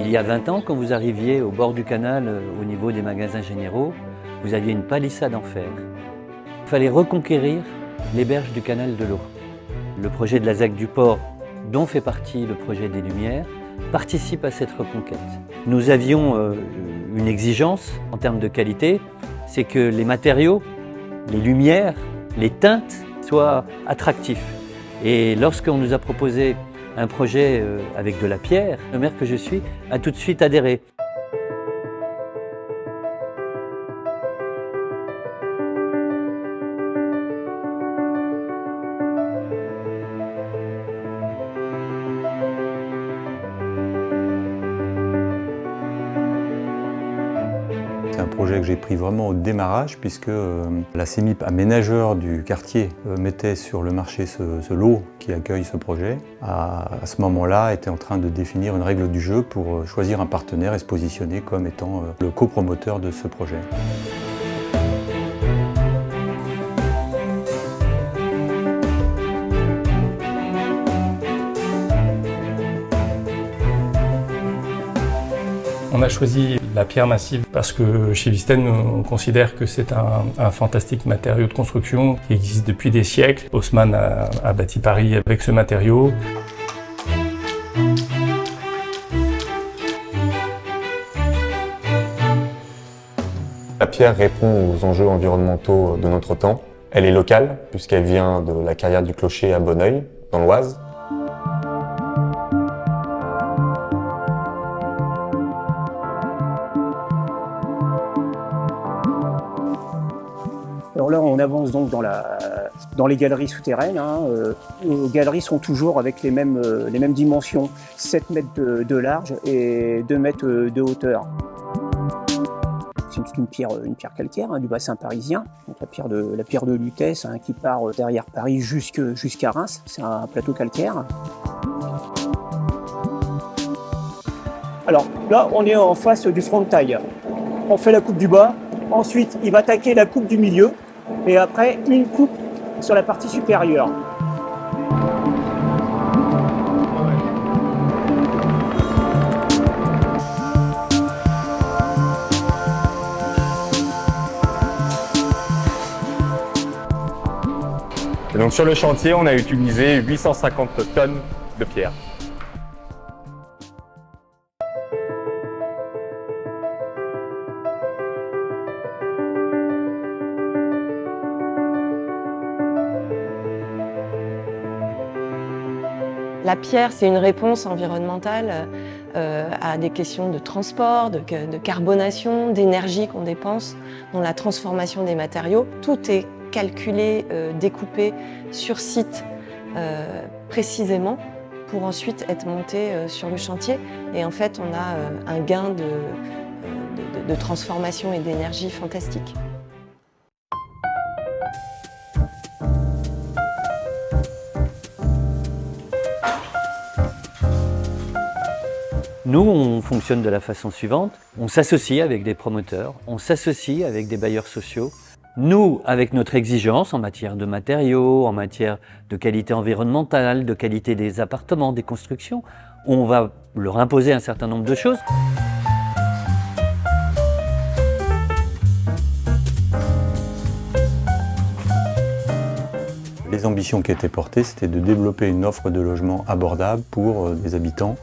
Il y a 20 ans, quand vous arriviez au bord du canal, au niveau des magasins généraux, vous aviez une palissade en fer. Il fallait reconquérir les berges du canal de l'Eau. Le projet de la ZAC du Port, dont fait partie le projet des Lumières, participe à cette reconquête. Nous avions une exigence en termes de qualité, c'est que les matériaux, les lumières, les teintes soient attractifs. Et lorsqu'on nous a proposé un projet avec de la pierre, le maire que je suis a tout de suite adhéré. C'est un projet que j'ai pris vraiment au démarrage puisque la CEMIP aménageur du quartier mettait sur le marché ce lot qui accueille ce projet. À ce moment-là, était en train de définir une règle du jeu pour choisir un partenaire et se positionner comme étant le copromoteur de ce projet. On a choisi la pierre massive parce que chez Visten, on considère que c'est un fantastique matériau de construction qui existe depuis des siècles. Haussmann a bâti Paris avec ce matériau. La pierre répond aux enjeux environnementaux de notre temps. Elle est locale puisqu'elle vient de la carrière du Clocher à Bonneuil, dans l'Oise. Alors là, on avance donc dans les galeries souterraines. Les galeries sont toujours avec les mêmes dimensions, 7 mètres de large et 2 mètres de hauteur. C'est une pierre calcaire du bassin parisien, donc la pierre de Lutèce qui part derrière Paris jusqu'à Reims. C'est un plateau calcaire. Alors là, on est en face du frontail. On fait la coupe du bas. Ensuite, il va attaquer la coupe du milieu et après une coupe sur la partie supérieure. Et donc sur le chantier, on a utilisé 850 tonnes de pierre. La pierre, c'est une réponse environnementale à des questions de transport, de carbonation, d'énergie qu'on dépense dans la transformation des matériaux. Tout est calculé, découpé sur site précisément pour ensuite être monté sur le chantier. Et en fait, on a un gain de transformation et d'énergie fantastique. Nous, on fonctionne de la façon suivante. On s'associe avec des promoteurs, on s'associe avec des bailleurs sociaux. Nous, avec notre exigence en matière de matériaux, en matière de qualité environnementale, de qualité des appartements, des constructions, on va leur imposer un certain nombre de choses. Les ambitions qui étaient portées, c'était de développer une offre de logement abordable pour des habitants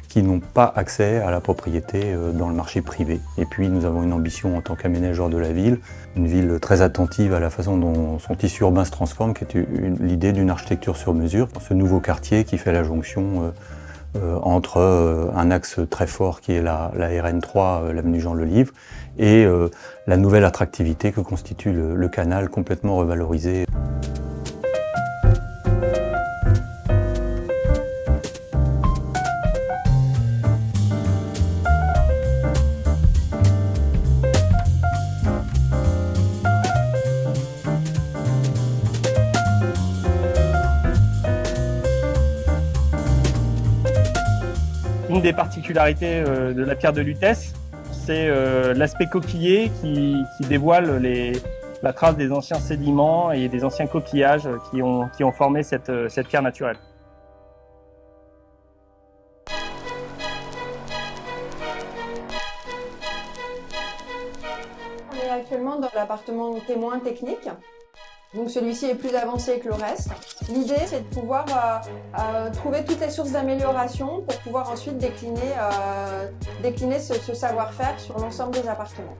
qui n'ont pas accès à la propriété dans le marché privé. Et puis nous avons une ambition en tant qu'aménageur de la ville, une ville très attentive à la façon dont son tissu urbain se transforme, qui est l'idée d'une architecture sur mesure. Ce nouveau quartier qui fait la jonction entre un axe très fort qui est la RN3, l'avenue Jean-Lelièvre, et la nouvelle attractivité que constitue le canal complètement revalorisé. Une des particularités de la pierre de Lutèce, c'est l'aspect coquillé qui dévoile la trace des anciens sédiments et des anciens coquillages qui ont formé cette pierre naturelle. appartement témoin technique. Donc celui-ci est plus avancé que le reste. L'idée, c'est de pouvoir trouver toutes les sources d'amélioration pour pouvoir ensuite décliner ce savoir-faire sur l'ensemble des appartements.